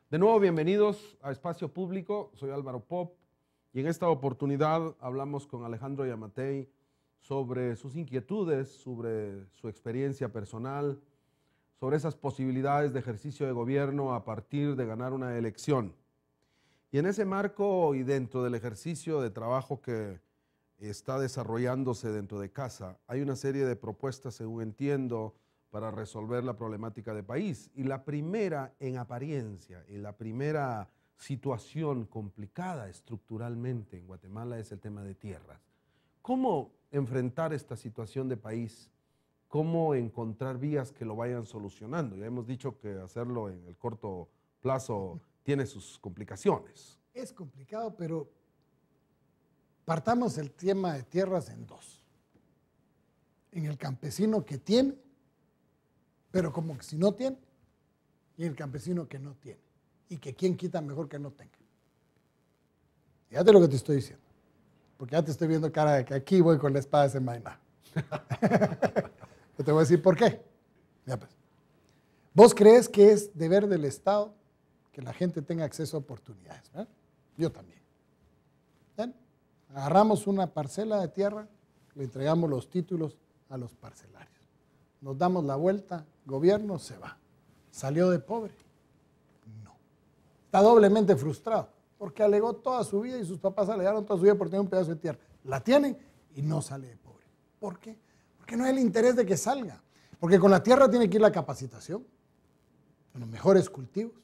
De nuevo, bienvenidos a Espacio Público. Soy Álvaro Pop y en esta oportunidad hablamos con Alejandro Yamatei sobre sus inquietudes, sobre su experiencia personal, sobre esas posibilidades de ejercicio de gobierno a partir de ganar una elección. Y en ese marco y dentro del ejercicio de trabajo que está desarrollándose dentro de casa, hay una serie de propuestas, según entiendo, para resolver la problemática de país. Y la primera en apariencia, y la primera situación complicada estructuralmente en Guatemala es el tema de tierras. ¿Cómo enfrentar esta situación de país? ¿Cómo encontrar vías que lo vayan solucionando? Ya hemos dicho que hacerlo en el corto plazo tiene sus complicaciones. Es complicado, pero partamos el tema de tierras en dos. En el campesino que tiene, pero como que si no tiene, y el campesino que no tiene, y que quien quita mejor que no tenga. Fíjate lo que te estoy diciendo, porque ya te estoy viendo cara de que aquí voy con la espada desenvainada. Yo te voy a decir por qué. Ya pues. ¿Vos crees que es deber del Estado que la gente tenga acceso a oportunidades? ¿Eh? Yo también. ¿Ven? Agarramos una parcela de tierra, le entregamos los títulos a los parcelarios. Nos damos la vuelta, gobierno se va. ¿Salió de pobre? No. Está doblemente frustrado, porque alegó toda su vida y sus papás alegaron toda su vida por tener un pedazo de tierra. La tienen y no sale de pobre. ¿Por qué? Porque no hay el interés de que salga. Porque con la tierra tiene que ir la capacitación, con los mejores cultivos.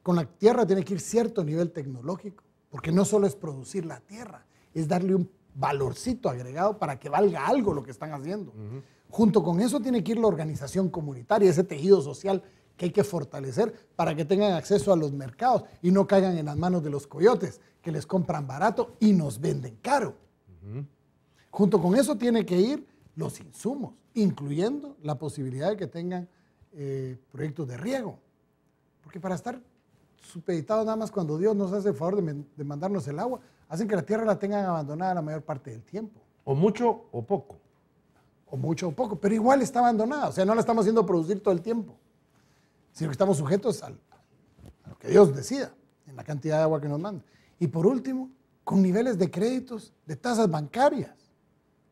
Con la tierra tiene que ir cierto nivel tecnológico, porque no solo es producir la tierra, es darle un valorcito agregado para que valga algo lo que están haciendo. Junto con eso tiene que ir la organización comunitaria, ese tejido social que hay que fortalecer para que tengan acceso a los mercados y no caigan en las manos de los coyotes, que les compran barato y nos venden caro. Junto con eso tiene que ir los insumos, incluyendo la posibilidad de que tengan proyectos de riego. Porque para estar supeditados nada más cuando Dios nos hace el favor de mandarnos el agua, hacen que la tierra la tengan abandonada la mayor parte del tiempo. O mucho o poco. O mucho o poco, pero igual está abandonada. O sea, no la estamos haciendo producir todo el tiempo, sino que estamos sujetos a lo que Dios decida, en la cantidad de agua que nos manda. Y por último, con niveles de créditos, de tasas bancarias,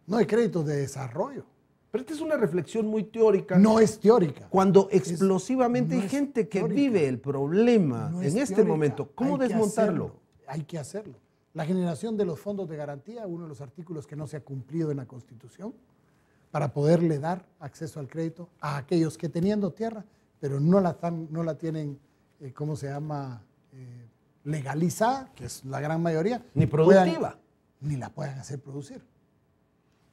no de créditos de desarrollo. Pero esta es una reflexión muy teórica. No es teórica. Cuando explosivamente no hay es gente que teórica. vive el problema No en es este teórica. momento, ¿cómo Hay que desmontarlo? hacerlo. Hay que hacerlo. La generación de los fondos de garantía, uno de los artículos que no se ha cumplido en la Constitución, para poderle dar acceso al crédito a aquellos que teniendo tierra, pero no la tienen, ¿cómo se llama? Legalizada, que es la gran mayoría. Ni productiva. Ni la puedan hacer producir.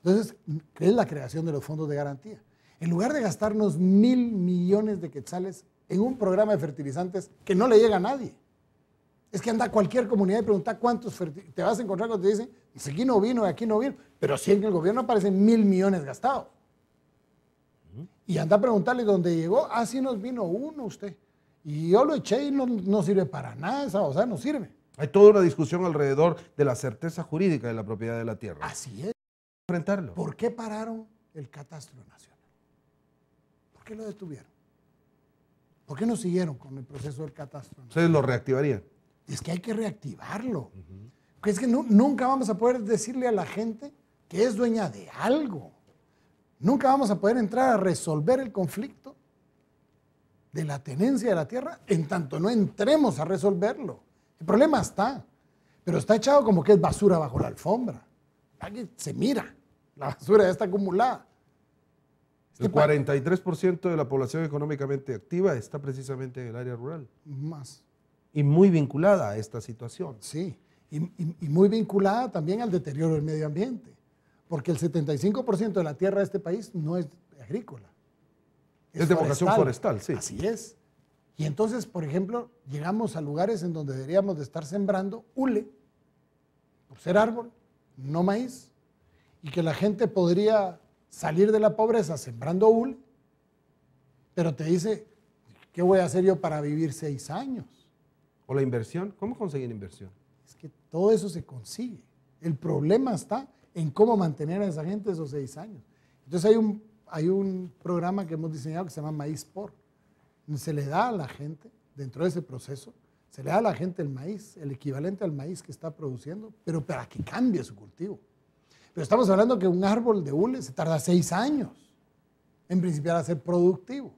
Entonces, ¿qué es la creación de los fondos de garantía? En lugar de gastarnos 1.000 millones de quetzales en un programa de fertilizantes que no le llega a nadie. Es que anda a cualquier comunidad y pregunta cuántos te vas a encontrar cuando te dicen, aquí no vino, aquí no vino, pero sí en el gobierno aparecen 1.000 millones gastados. Y anda a preguntarle dónde llegó, sí nos vino uno usted. Y yo lo eché y no sirve para nada, o sea, no sirve. Hay toda una discusión alrededor de la certeza jurídica de la propiedad de la tierra. Así es. Enfrentarlo. ¿Por qué pararon el catastro nacional? ¿Por qué lo detuvieron? ¿Por qué no siguieron con el proceso del catastro nacional? ¿Ustedes lo reactivarían? Es que hay que reactivarlo. Porque es que nunca vamos a poder decirle a la gente que es dueña de algo. Nunca vamos a poder entrar a resolver el conflicto de la tenencia de la tierra en tanto no entremos a resolverlo. El problema está, pero está echado como que es basura bajo la alfombra. Aquí se mira, la basura ya está acumulada. El 43% de la población económicamente activa está precisamente en el área rural. Más. Y muy vinculada a esta situación. Sí, y muy vinculada también al deterioro del medio ambiente, porque el 75% de la tierra de este país no es agrícola. Es de vocación forestal, sí. Así es. Y entonces, por ejemplo, llegamos a lugares en donde deberíamos de estar sembrando hule, por ser árbol, no maíz, y que la gente podría salir de la pobreza sembrando hule, pero te dice, ¿qué voy a hacer yo para vivir 6 años? ¿O la inversión? ¿Cómo conseguir inversión? Es que todo eso se consigue. El problema está en cómo mantener a esa gente esos 6 años. Entonces hay un programa que hemos diseñado que se llama Maíz Por, donde se le da a la gente dentro de ese proceso, se le da a la gente el maíz, el equivalente al maíz que está produciendo, pero para que cambie su cultivo. Pero estamos hablando que un árbol de hule se tarda 6 años en principiar a ser productivo.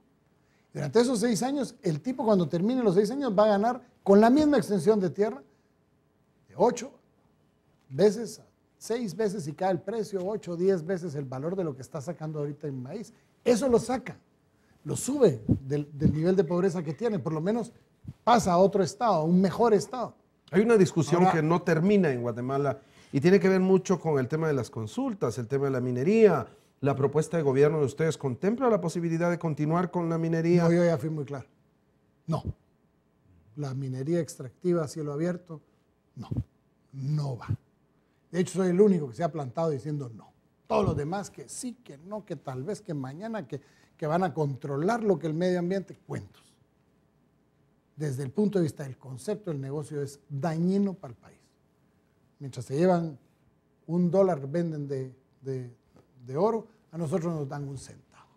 Durante esos 6 años, el tipo cuando termine los 6 años va a ganar con la misma extensión de tierra, de 8 veces, 6 veces si cae el precio, 8 o 10 veces el valor de lo que está sacando ahorita en maíz. Eso lo saca, lo sube del nivel de pobreza que tiene, por lo menos pasa a otro estado, a un mejor estado. Hay una discusión Ahora, que no termina en Guatemala y tiene que ver mucho con el tema de las consultas, el tema de la minería. La propuesta de gobierno de ustedes contempla la posibilidad de continuar con la minería. No, yo ya fui muy claro. No. La minería extractiva a cielo abierto, no va. De hecho, soy el único que se ha plantado diciendo no. Todos los demás que sí, que no, que tal vez, que mañana, que van a controlar lo que el medio ambiente, cuentos. Desde el punto de vista del concepto, el negocio es dañino para el país. Mientras se llevan $1, venden de oro, a nosotros nos dan 1 centavo.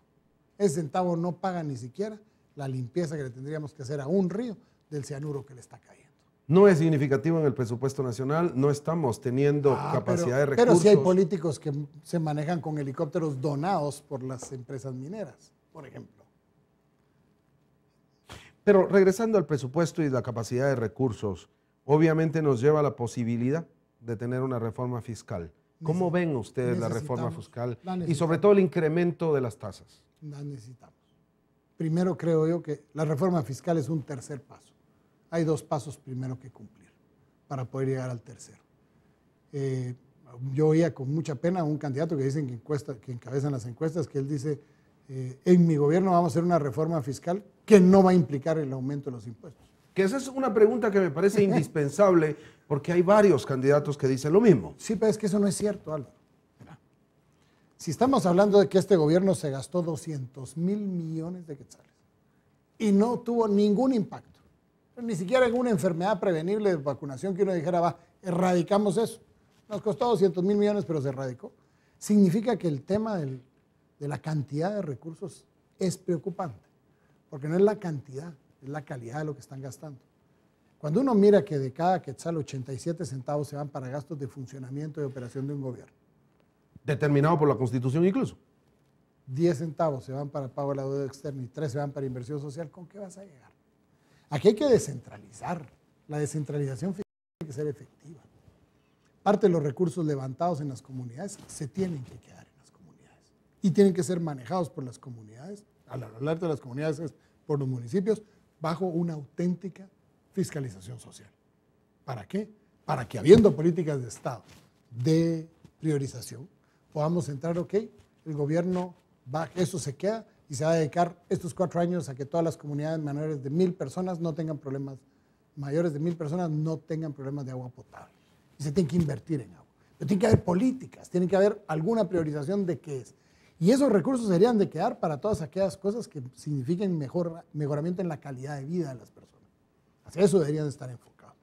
Ese centavo no paga ni siquiera la limpieza que le tendríamos que hacer a un río del cianuro que le está cayendo. No es significativo en el presupuesto nacional, no estamos teniendo capacidad de recursos. Pero sí hay políticos que se manejan con helicópteros donados por las empresas mineras, por ejemplo. Pero regresando al presupuesto y la capacidad de recursos, obviamente nos lleva a la posibilidad de tener una reforma fiscal. ¿Cómo ven ustedes la reforma fiscal y sobre todo el incremento de las tasas? La necesitamos. Primero creo yo que la reforma fiscal es un tercer paso. Hay 2 pasos primero que cumplir para poder llegar al tercero. Yo oía con mucha pena a un candidato que dicen que encabezan las encuestas, que él dice, en mi gobierno vamos a hacer una reforma fiscal que no va a implicar el aumento de los impuestos. Que esa es una pregunta que me parece indispensable porque hay varios candidatos que dicen lo mismo. Sí, pero es que eso no es cierto, Álvaro. Mira, si estamos hablando de que este gobierno se gastó 200,000 millones de quetzales y no tuvo ningún impacto, ni siquiera en una enfermedad prevenible de vacunación que uno dijera, va, erradicamos eso. Nos costó 200,000 millones, pero se erradicó. Significa que el tema de la cantidad de recursos es preocupante, porque no es la cantidad, es la calidad de lo que están gastando. Cuando uno mira que de cada quetzal 87 centavos se van para gastos de funcionamiento y operación de un gobierno. Determinado por la Constitución incluso. 10 centavos se van para pago de la deuda externa y 3 se van para inversión social, ¿con qué vas a llegar? Aquí hay que descentralizar. La descentralización fiscal tiene que ser efectiva. Parte de los recursos levantados en las comunidades se tienen que quedar en las comunidades y tienen que ser manejados por las comunidades, al hablar de las comunidades es por los municipios, bajo una auténtica fiscalización social. ¿Para qué? Para que habiendo políticas de Estado de priorización, podamos entrar, ok, el gobierno va, eso se queda y se va a dedicar estos 4 años a que todas las comunidades mayores de 1,000 personas no tengan problemas, mayores de 1,000 personas no tengan problemas de agua potable. Y se tiene que invertir en agua. Pero tiene que haber políticas, tiene que haber alguna priorización de qué es. Y esos recursos deberían de quedar para todas aquellas cosas que signifiquen mejoramiento en la calidad de vida de las personas. Hacia eso deberían de estar enfocados.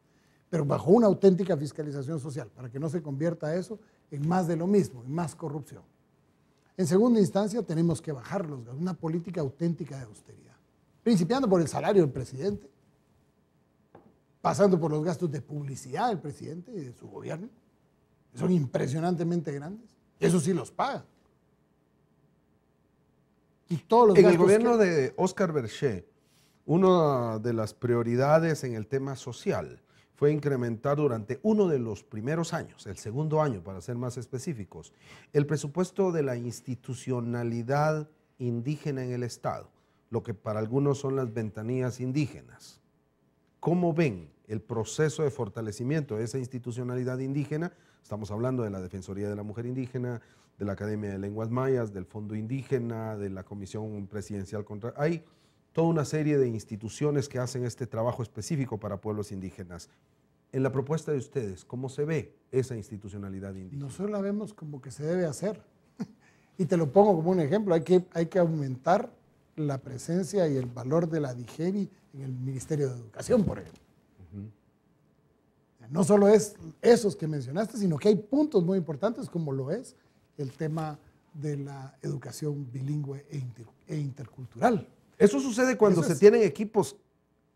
Pero bajo una auténtica fiscalización social, para que no se convierta eso en más de lo mismo, en más corrupción. En segunda instancia, tenemos que bajar los gastos, una política auténtica de austeridad. Principiando por el salario del presidente, pasando por los gastos de publicidad del presidente y de su gobierno, que son impresionantemente grandes. Eso sí los paga. Y todos los en el gobierno de Óscar Berché, una de las prioridades en el tema social fue incrementar durante uno de los primeros años, el segundo año para ser más específicos, el presupuesto de la institucionalidad indígena en el Estado, lo que para algunos son las ventanillas indígenas. ¿Cómo ven el proceso de fortalecimiento de esa institucionalidad indígena? Estamos hablando de la Defensoría de la Mujer Indígena, de la Academia de Lenguas Mayas, del Fondo Indígena, de la Comisión Presidencial contra... Hay toda una serie de instituciones que hacen este trabajo específico para pueblos indígenas. En la propuesta de ustedes, ¿cómo se ve esa institucionalidad indígena? Nosotros la vemos como que se debe hacer. Y te lo pongo como un ejemplo, hay que aumentar la presencia y el valor de la DIGEVI en el Ministerio de Educación, por ejemplo. No solo es esos que mencionaste, sino que hay puntos muy importantes como lo es el tema de la educación bilingüe e intercultural. Eso sucede cuando se tienen equipos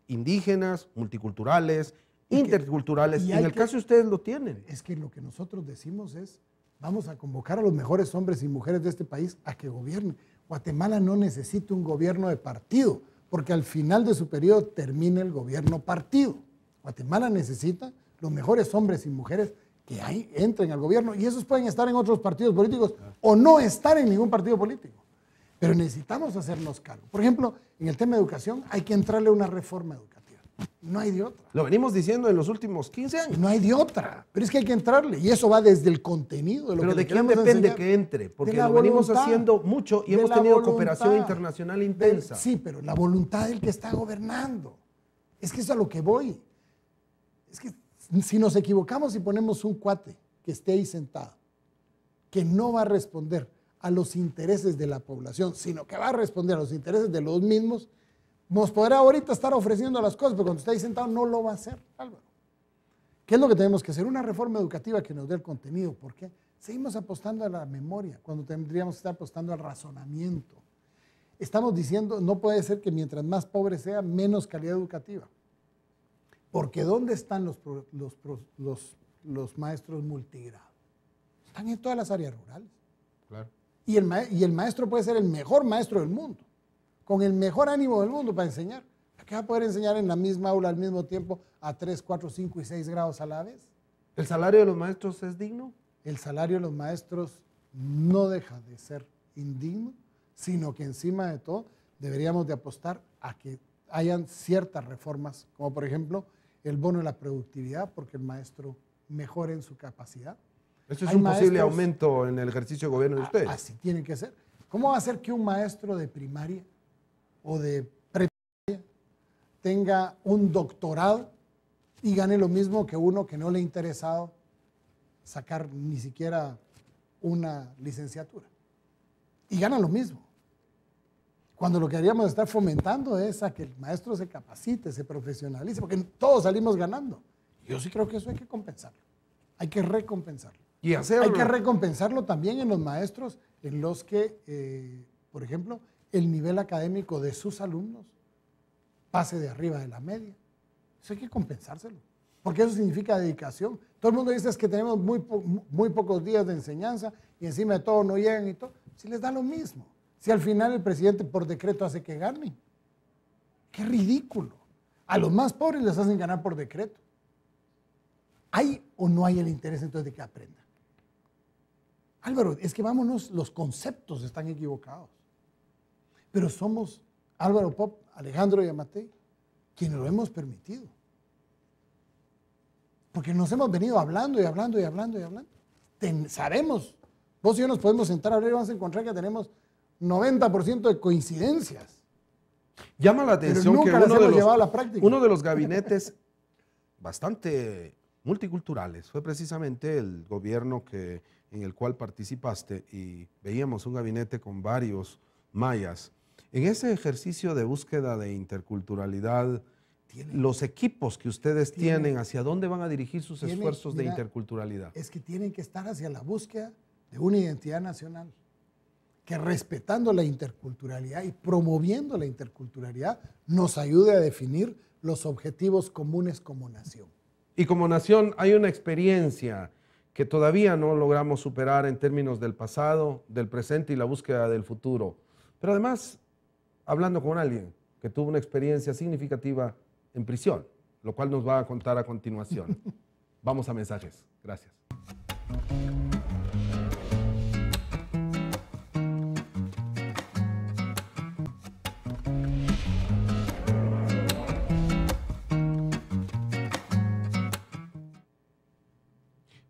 indígenas, multiculturales, interculturales, y en el caso ustedes lo tienen. Es que lo que nosotros decimos es, vamos a convocar a los mejores hombres y mujeres de este país a que gobiernen. Guatemala no necesita un gobierno de partido, porque al final de su periodo termina el gobierno partido. Guatemala necesita los mejores hombres y mujeres que entren al gobierno, y esos pueden estar en otros partidos políticos o no estar en ningún partido político. Pero necesitamos hacernos cargo. Por ejemplo, en el tema de educación hay que entrarle a una reforma educativa. No hay de otra. Lo venimos diciendo en los últimos 15 años. No hay de otra. Pero es que hay que entrarle. Y eso va desde el contenido de lo Pero que ¿de quién depende que entre? Porque lo venimos haciendo mucho y hemos tenido cooperación internacional intensa. Sí, pero la voluntad del que está gobernando. Es que es a lo que voy. Es que si nos equivocamos y ponemos un cuate que esté ahí sentado, que no va a responder a los intereses de la población, sino que va a responder a los intereses de los mismos, nos podrá ahorita estar ofreciendo las cosas, pero cuando esté ahí sentado no lo va a hacer, Álvaro. ¿Qué es lo que tenemos que hacer? Una reforma educativa que nos dé el contenido. ¿Por qué? Seguimos apostando a la memoria cuando tendríamos que estar apostando al razonamiento. Estamos diciendo, no puede ser que mientras más pobre sea, menos calidad educativa. Porque ¿dónde están los maestros multigrado? Están en todas las áreas rurales. Claro. Y el maestro puede ser el mejor maestro del mundo, con el mejor ánimo del mundo para enseñar. ¿Para qué va a poder enseñar en la misma aula al mismo tiempo a 3, 4, 5 y 6 grados a la vez? ¿El salario de los maestros es digno? El salario de los maestros no deja de ser indigno, sino que encima de todo deberíamos de apostar a que hayan ciertas reformas, como por ejemplo el bono de la productividad, porque el maestro mejore en su capacidad. Eso es un posible aumento en el ejercicio de gobierno de ustedes. Así tiene que ser. ¿Cómo va a ser que un maestro de primaria o de preprimaria tenga un doctorado y gane lo mismo que uno que no le ha interesado sacar ni siquiera una licenciatura? Y gana lo mismo. Cuando lo que deberíamos estar fomentando es a que el maestro se capacite, se profesionalice, porque todos salimos ganando. Yo sí creo que eso hay que compensarlo. Hay que recompensarlo. Y hacerlo. Hay que recompensarlo también en los maestros en los que, por ejemplo, el nivel académico de sus alumnos pase de arriba de la media. Eso hay que compensárselo, porque eso significa dedicación. Todo el mundo dice es que tenemos muy pocos días de enseñanza y encima de todo no llegan y todo. Si les da lo mismo. Si al final el presidente por decreto hace que ganen. ¡Qué ridículo! A los más pobres les hacen ganar por decreto. ¿Hay o no hay el interés entonces de que aprendan? Álvaro, es que vámonos, los conceptos están equivocados. Pero somos Álvaro Pop, Alejandro Yamatei, quienes lo hemos permitido. Porque nos hemos venido hablando y hablando y hablando y hablando. Sabemos, vos y yo nos podemos sentar a hablar y vamos a encontrar que tenemos 90% de coincidencias. Llama la atención que uno de los gabinetes bastante multiculturales fue precisamente el gobierno en el cual participaste, y veíamos un gabinete con varios mayas. En ese ejercicio de búsqueda de interculturalidad, los equipos que ustedes tienen, ¿hacia dónde van a dirigir sus esfuerzos de interculturalidad? Es que tienen que estar hacia la búsqueda de una identidad nacional, que respetando la interculturalidad y promoviendo la interculturalidad nos ayude a definir los objetivos comunes como nación. Y como nación hay una experiencia que todavía no logramos superar en términos del pasado, del presente y la búsqueda del futuro. Pero además, hablando con alguien que tuvo una experiencia significativa en prisión, lo cual nos va a contar a continuación. Vamos a mensajes. Gracias.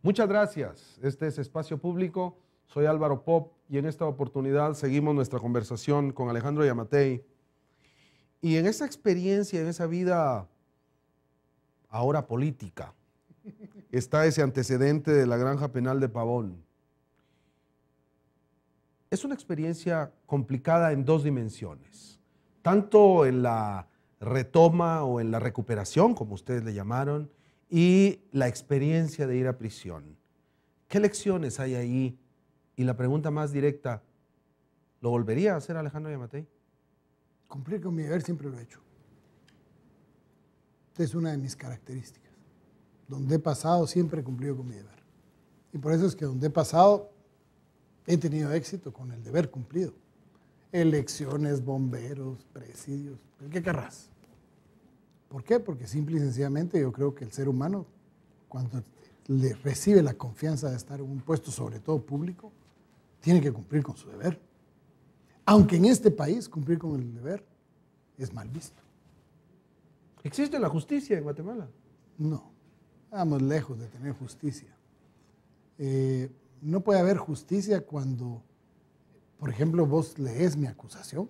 Muchas gracias. Este es Espacio Público. Soy Álvaro Pop y en esta oportunidad seguimos nuestra conversación con Alejandro Yamatei. Y en esa experiencia, en esa vida ahora política, está ese antecedente de la Granja Penal de Pavón. Es una experiencia complicada en dos dimensiones, tanto en la retoma o en la recuperación, como ustedes le llamaron, y la experiencia de ir a prisión. ¿Qué lecciones hay ahí? Y la pregunta más directa, ¿lo volvería a hacer Alejandro Yamatei? Cumplir con mi deber siempre lo he hecho. Esta es una de mis características. Donde he pasado siempre he cumplido con mi deber. Y por eso es que donde he pasado he tenido éxito con el deber cumplido. Elecciones, bomberos, presidios, ¿qué querrás? ¿Por qué? Porque simple y sencillamente yo creo que el ser humano, cuando le recibe la confianza de estar en un puesto, sobre todo público, tiene que cumplir con su deber. Aunque en este país cumplir con el deber es mal visto. ¿Existe la justicia en Guatemala? No, estamos lejos de tener justicia. No puede haber justicia cuando, por ejemplo, vos lees mi acusación,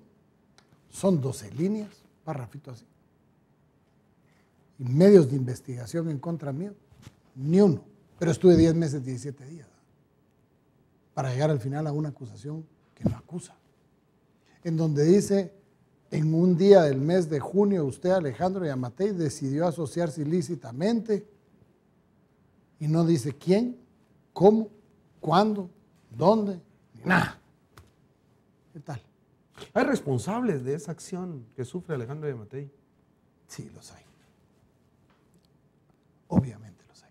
son 12 líneas, párrafito así. Y medios de investigación en contra mío, ni uno. Pero estuve 10 meses, 17 días para llegar al final a una acusación que no acusa. En donde dice, en un día del mes de junio, usted, Alejandro Yamatei, decidió asociarse ilícitamente y no dice quién, cómo, cuándo, dónde, ni nada. ¿Qué tal? ¿Hay responsables de esa acción que sufre Alejandro Yamatei? Sí, los hay. Obviamente los hay.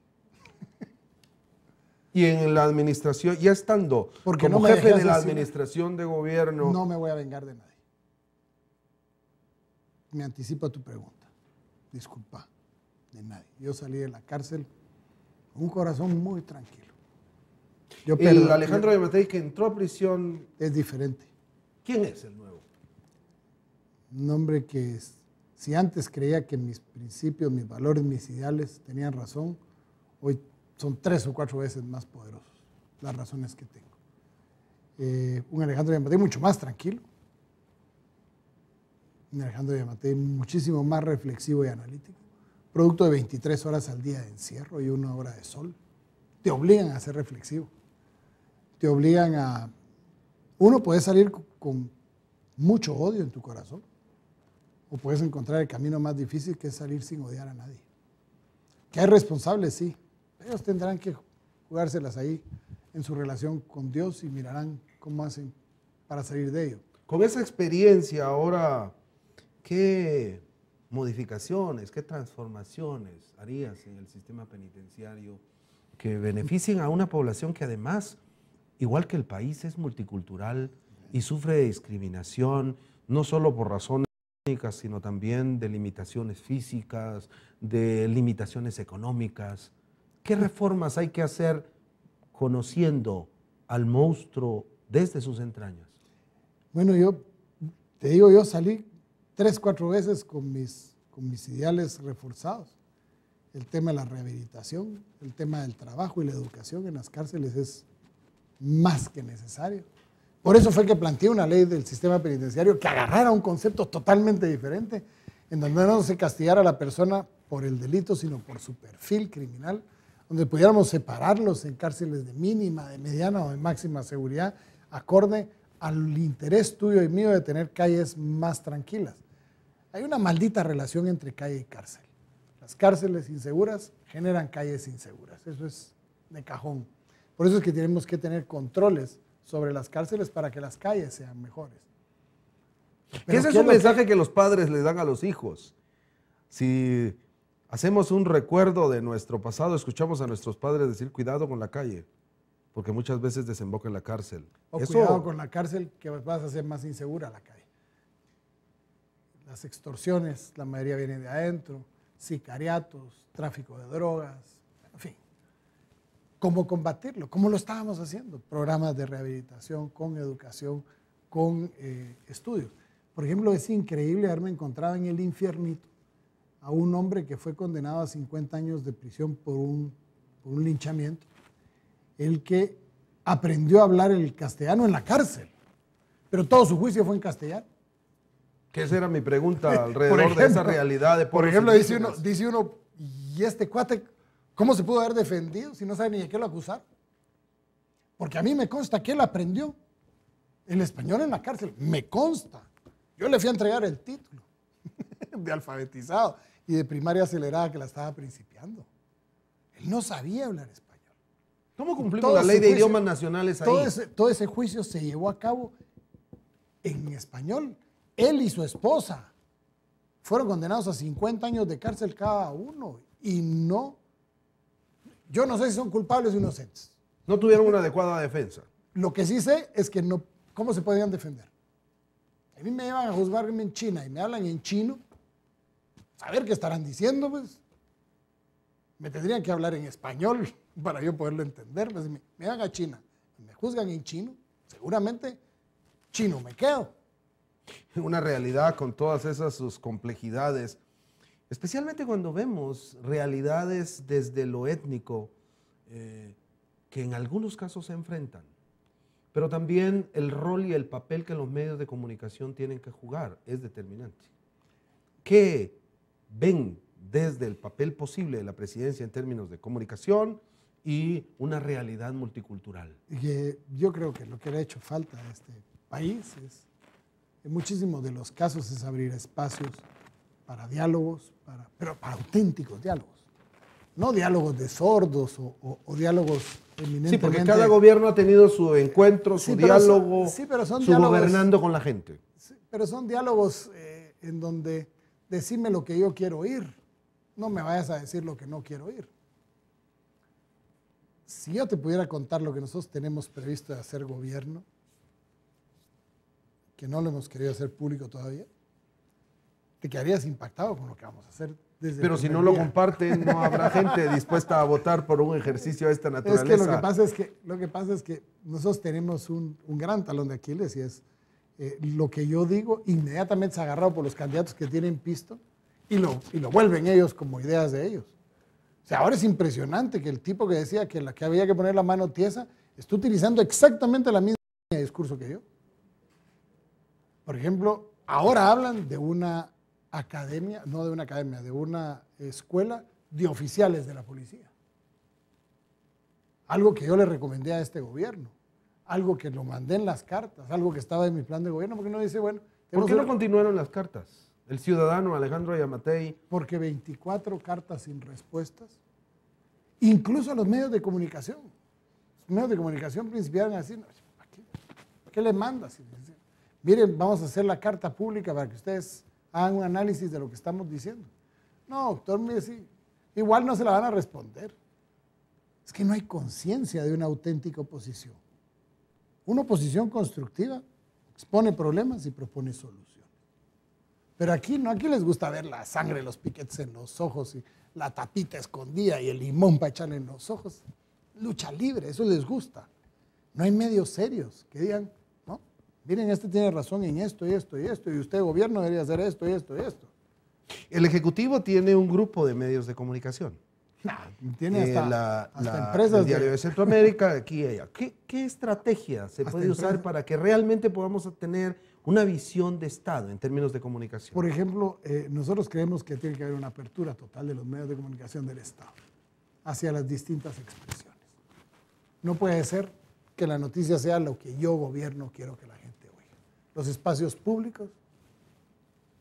Y en la administración, ya estando Porque como no me jefe de dejas la decir- administración de gobierno, No me voy a vengar de nadie. Me anticipo a tu pregunta. Disculpa, de nadie. Yo salí de la cárcel con un corazón muy tranquilo. el Alejandro Yamatei que entró a prisión, Es diferente. ¿quién es el nuevo? Un hombre que, si antes creía que mis principios, mis valores, mis ideales tenían razón, hoy son 3 o 4 veces más poderosos las razones que tengo. Un Alejandro Yamatei mucho más tranquilo. Un Alejandro Yamatei muchísimo más reflexivo y analítico. Producto de 23 horas al día de encierro y 1 hora de sol. Te obligan a ser reflexivo. Te obligan a... Uno puede salir con mucho odio en tu corazón. O puedes encontrar el camino más difícil, que es salir sin odiar a nadie. Que hay responsables, sí. Ellos tendrán que jugárselas ahí en su relación con Dios y mirarán cómo hacen para salir de ello. Con esa experiencia ahora, ¿qué modificaciones, qué transformaciones harías en el sistema penitenciario que beneficien a una población que además, igual que el país, es multicultural y sufre de discriminación, no solo por razones económicas, sino también de limitaciones físicas, de limitaciones económicas? ¿Qué reformas hay que hacer conociendo al monstruo desde sus entrañas? Bueno, yo salí 3, 4 veces con mis ideales reforzados. El tema de la rehabilitación, el tema del trabajo y la educación en las cárceles es más que necesario. Por eso fue que planteé una ley del sistema penitenciario que agarrara un concepto totalmente diferente, en donde no se castigara a la persona por el delito, sino por su perfil criminal, donde pudiéramos separarlos en cárceles de mínima, de mediana o de máxima seguridad, acorde al interés tuyo y mío de tener calles más tranquilas. Hay una maldita relación entre calle y cárcel. Las cárceles inseguras generan calles inseguras. Eso es de cajón. Por eso es que tenemos que tener controles sobre las cárceles para que las calles sean mejores. Que ese es un mensaje que los padres le dan a los hijos. Si hacemos un recuerdo de nuestro pasado, escuchamos a nuestros padres decir cuidado con la calle, porque muchas veces desemboca en la cárcel. O cuidado con la cárcel, que vas a hacer más insegura la calle. Las extorsiones, la mayoría vienen de adentro, sicariatos, tráfico de drogas, en fin. ¿Cómo combatirlo? ¿Cómo lo estábamos haciendo? Programas de rehabilitación, con educación, con estudios. Por ejemplo, es increíble haberme encontrado en el Infiernito a un hombre que fue condenado a 50 años de prisión por un linchamiento, el que aprendió a hablar el castellano en la cárcel, pero todo su juicio fue en castellano. Que esa era mi pregunta alrededor de esa realidad de por pueblos ejemplo, indígenas. dice uno, ¿y este cuate cómo se pudo haber defendido si no sabe ni de qué lo acusar? Porque a mí me consta que él aprendió el español en la cárcel, me consta. Yo le fui a entregar el título de alfabetizado y de primaria acelerada que la estaba principiando. Él no sabía hablar español. ¿Cómo cumplimos la ley de idiomas nacionales ahí? Todo ese juicio se llevó a cabo en español. Él y su esposa fueron condenados a 50 años de cárcel cada uno. Y no, yo no sé si son culpables o inocentes. No tuvieron una adecuada defensa. Lo que sí sé es que no, ¿cómo se podían defender? A mí me llevan a juzgarme en China y me hablan en chino. A ver qué estarán diciendo, pues. Me tendrían que hablar en español para yo poderlo entender. Pues, me van a China y me juzgan en chino, seguramente chino me quedo. Una realidad con todas esas sus complejidades, especialmente cuando vemos realidades desde lo étnico que en algunos casos se enfrentan, pero también el rol y el papel que los medios de comunicación tienen que jugar es determinante. ¿Qué ven desde el papel posible de la presidencia en términos de comunicación y una realidad multicultural? Yo creo que lo que le ha hecho falta a este país es, en muchísimos de los casos, es abrir espacios para diálogos, pero para auténticos diálogos. No diálogos de sordos o diálogos eminentemente... Sí, porque cada gobierno ha tenido su encuentro, su diálogo, su gobernando con la gente. Sí, pero son diálogos en donde decime lo que yo quiero oír, no me vayas a decir lo que no quiero oír. Si yo te pudiera contar lo que nosotros tenemos previsto de hacer gobierno, que no lo hemos querido hacer público todavía, te quedarías impactado con lo que vamos a hacer. Pero si no lo comparten, no habrá gente dispuesta a votar por un ejercicio de esta naturaleza. Es que lo que pasa es que nosotros tenemos un gran talón de Aquiles y es lo que yo digo inmediatamente es agarrado por los candidatos que tienen pisto y lo vuelven ellos como ideas de ellos. O sea, ahora es impresionante que el tipo que decía que había que poner la mano tiesa está utilizando exactamente la misma línea de discurso que yo. Por ejemplo, ahora hablan de una academia, no de una academia, de una escuela de oficiales de la policía. Algo que yo le recomendé a este gobierno, algo que lo mandé en las cartas, algo que estaba en mi plan de gobierno, porque no dice, bueno... ¿Por qué no continuaron las cartas? El ciudadano Alejandro Yamatei. Porque 24 cartas sin respuestas, incluso a los medios de comunicación. Los medios de comunicación principiaron a decir, ¿para qué le mandas? Miren, vamos a hacer la carta pública para que ustedes hagan un análisis de lo que estamos diciendo. No, doctor, mire, sí, igual no se la van a responder. Es que no hay conciencia de una auténtica oposición. Una oposición constructiva expone problemas y propone soluciones. Pero aquí no, aquí les gusta ver la sangre, los piquetes en los ojos y la tapita escondida y el limón para echarle en los ojos. Lucha libre, eso les gusta. No hay medios serios que digan, no, miren, este tiene razón en esto y esto y esto, y usted, gobierno, debería hacer esto y esto y esto. El Ejecutivo tiene un grupo de medios de comunicación. Tiene hasta empresas. El Diario de Centroamérica, aquí y allá. ¿Qué estrategia se puede usar para que realmente podamos tener una visión de Estado en términos de comunicación? Por ejemplo, nosotros creemos que tiene que haber una apertura total de los medios de comunicación del Estado hacia las distintas expresiones. No puede ser que la noticia sea lo que yo, gobierno, quiero que la gente oiga. Los espacios públicos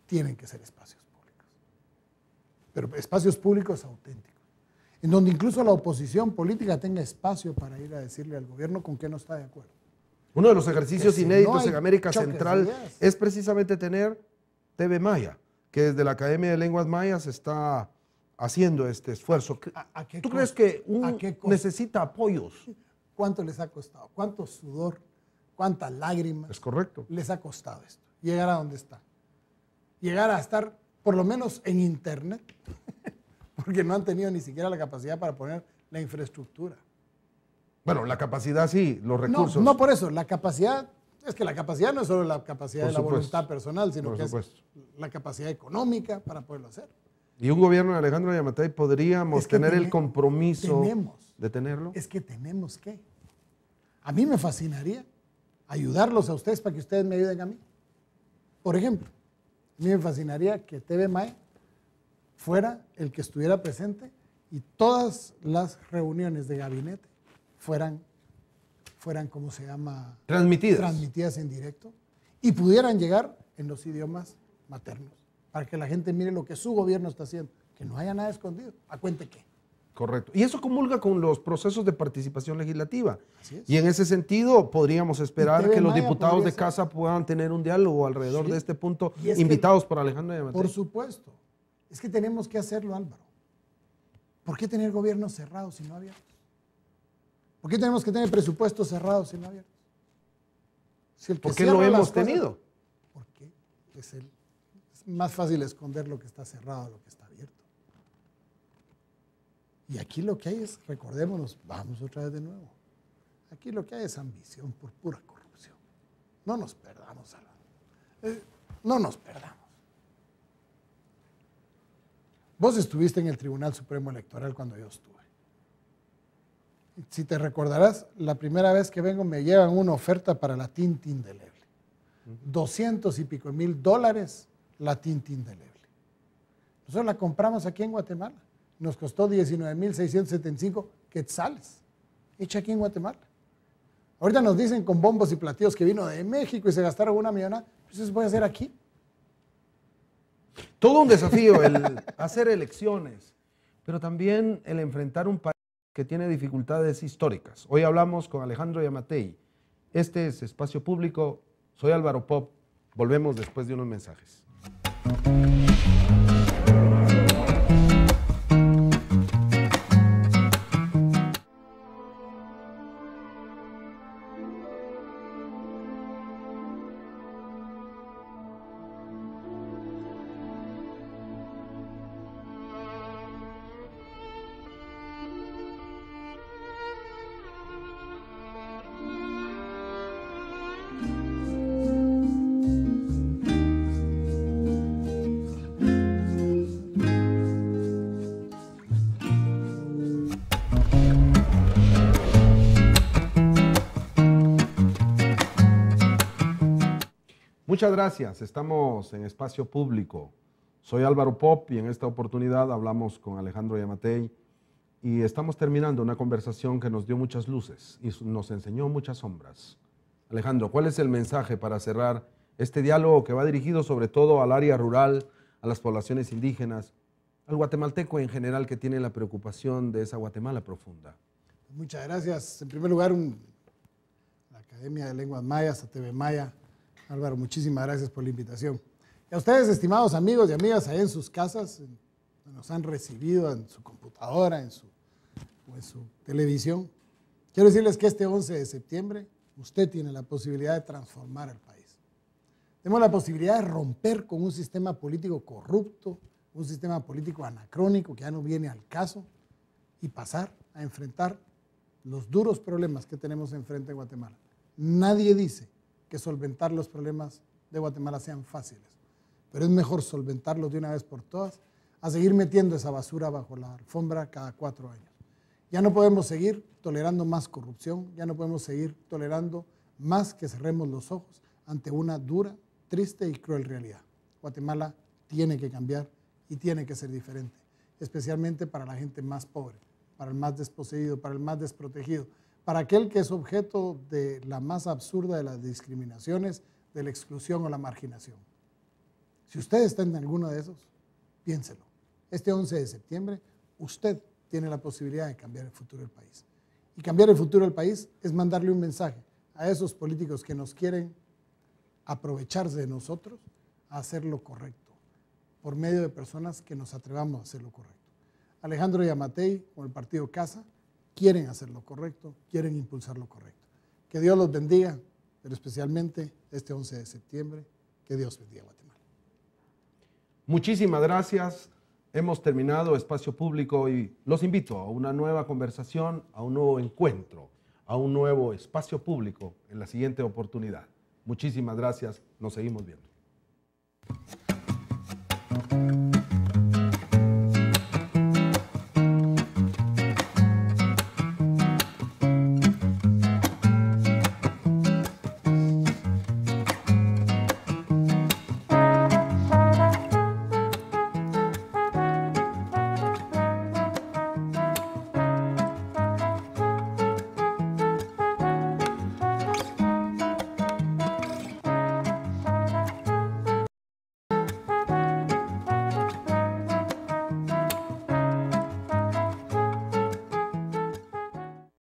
tienen que ser espacios públicos, pero espacios públicos auténticos, en donde incluso la oposición política tenga espacio para ir a decirle al gobierno con qué no está de acuerdo. Uno de los ejercicios inéditos en América Central es precisamente tener TV Maya, que desde la Academia de Lenguas Mayas está haciendo este esfuerzo. ¿Tú crees que necesita apoyos? ¿Cuánto les ha costado? ¿Cuánto sudor? ¿Cuántas lágrimas? Es correcto. Les ha costado esto, llegar a donde está. Llegar a estar, por lo menos en Internet, porque no han tenido ni siquiera la capacidad para poner la infraestructura. Bueno, la capacidad sí, los recursos. No por eso, la capacidad, es que la capacidad no es solo la capacidad de la voluntad personal, sino que es la capacidad económica para poderlo hacer. Y un gobierno de Alejandro Yamatei podríamos tener el compromiso de tenerlo. Es que tenemos que. A mí me fascinaría ayudarlos a ustedes para que ustedes me ayuden a mí. Por ejemplo, a mí me fascinaría que TV Maya fuera el que estuviera presente y todas las reuniones de gabinete fueran ¿cómo se llama? Transmitidas en directo y pudieran llegar en los idiomas maternos para que la gente mire lo que su gobierno está haciendo, que no haya nada escondido. ¿A cuente qué? Correcto. Y eso comulga con los procesos de participación legislativa. Así es. Y en ese sentido podríamos esperar que los Maya diputados podría de ser. casa puedan tener un diálogo alrededor de este punto, Y es que, invitados por Alejandro Yamatei. por supuesto. Es que tenemos que hacerlo, Álvaro. ¿Por qué tener gobiernos cerrados y no abiertos? ¿Por qué tenemos que tener presupuestos cerrados y no abiertos? Si el que ¿Por qué cierra lo las hemos cosas- tenido? Porque es más fácil esconder lo que está cerrado a lo que está abierto. Y aquí lo que hay es, recordémonos, vamos otra vez de nuevo. Aquí lo que hay es ambición por pura corrupción. No nos perdamos, Álvaro. No nos perdamos. Vos estuviste en el Tribunal Supremo Electoral cuando yo estuve. Si te recordarás, la primera vez que vengo me llevan una oferta para la tinta indeleble. 200 y pico mil dólares la tinta indeleble. Nosotros la compramos aquí en Guatemala. Nos costó 19.675 quetzales. Hecha aquí en Guatemala. Ahorita nos dicen con bombos y platillos que vino de México y se gastaron una millonada. Pues eso se puede hacer aquí. Todo un desafío el hacer elecciones, pero también el enfrentar un país que tiene dificultades históricas. Hoy hablamos con Alejandro Yamatei. Este es Espacio Público. Soy Álvaro Pop. Volvemos después de unos mensajes. Muchas gracias. Estamos en Espacio Público. Soy Álvaro Pop y en esta oportunidad hablamos con Alejandro Yamatei y estamos terminando una conversación que nos dio muchas luces y nos enseñó muchas sombras. Alejandro, ¿cuál es el mensaje para cerrar este diálogo que va dirigido sobre todo al área rural, a las poblaciones indígenas, al guatemalteco en general que tiene la preocupación de esa Guatemala profunda? Muchas gracias. En primer lugar, la Academia de Lenguas Mayas, ATV Maya. Álvaro, muchísimas gracias por la invitación. Y a ustedes, estimados amigos y amigas, ahí en sus casas, nos han recibido en su computadora, en su televisión. Quiero decirles que este 11 de septiembre usted tiene la posibilidad de transformar el país. Tenemos la posibilidad de romper con un sistema político corrupto, un sistema político anacrónico que ya no viene al caso y pasar a enfrentar los duros problemas que tenemos enfrente en Guatemala. Nadie dice que solventar los problemas de Guatemala sean fáciles, pero es mejor solventarlos de una vez por todas a seguir metiendo esa basura bajo la alfombra cada 4 años. Ya no podemos seguir tolerando más corrupción, ya no podemos seguir tolerando más que cerremos los ojos ante una dura, triste y cruel realidad. Guatemala tiene que cambiar y tiene que ser diferente, especialmente para la gente más pobre, para el más desposeído, para el más desprotegido, para aquel que es objeto de la más absurda de las discriminaciones, de la exclusión o la marginación. Si usted está en alguno de esos, piénselo. Este 11 de septiembre, usted tiene la posibilidad de cambiar el futuro del país. Y cambiar el futuro del país es mandarle un mensaje a esos políticos que nos quieren aprovecharse de nosotros a hacer lo correcto, por medio de personas que nos atrevamos a hacer lo correcto. Alejandro Yamatei, con el partido Casa, quieren hacer lo correcto, quieren impulsar lo correcto. Que Dios los bendiga, pero especialmente este 11 de septiembre, que Dios bendiga a Guatemala. Muchísimas gracias. Hemos terminado Espacio Público y los invito a una nueva conversación, a un nuevo encuentro, a un nuevo Espacio Público en la siguiente oportunidad. Muchísimas gracias. Nos seguimos viendo.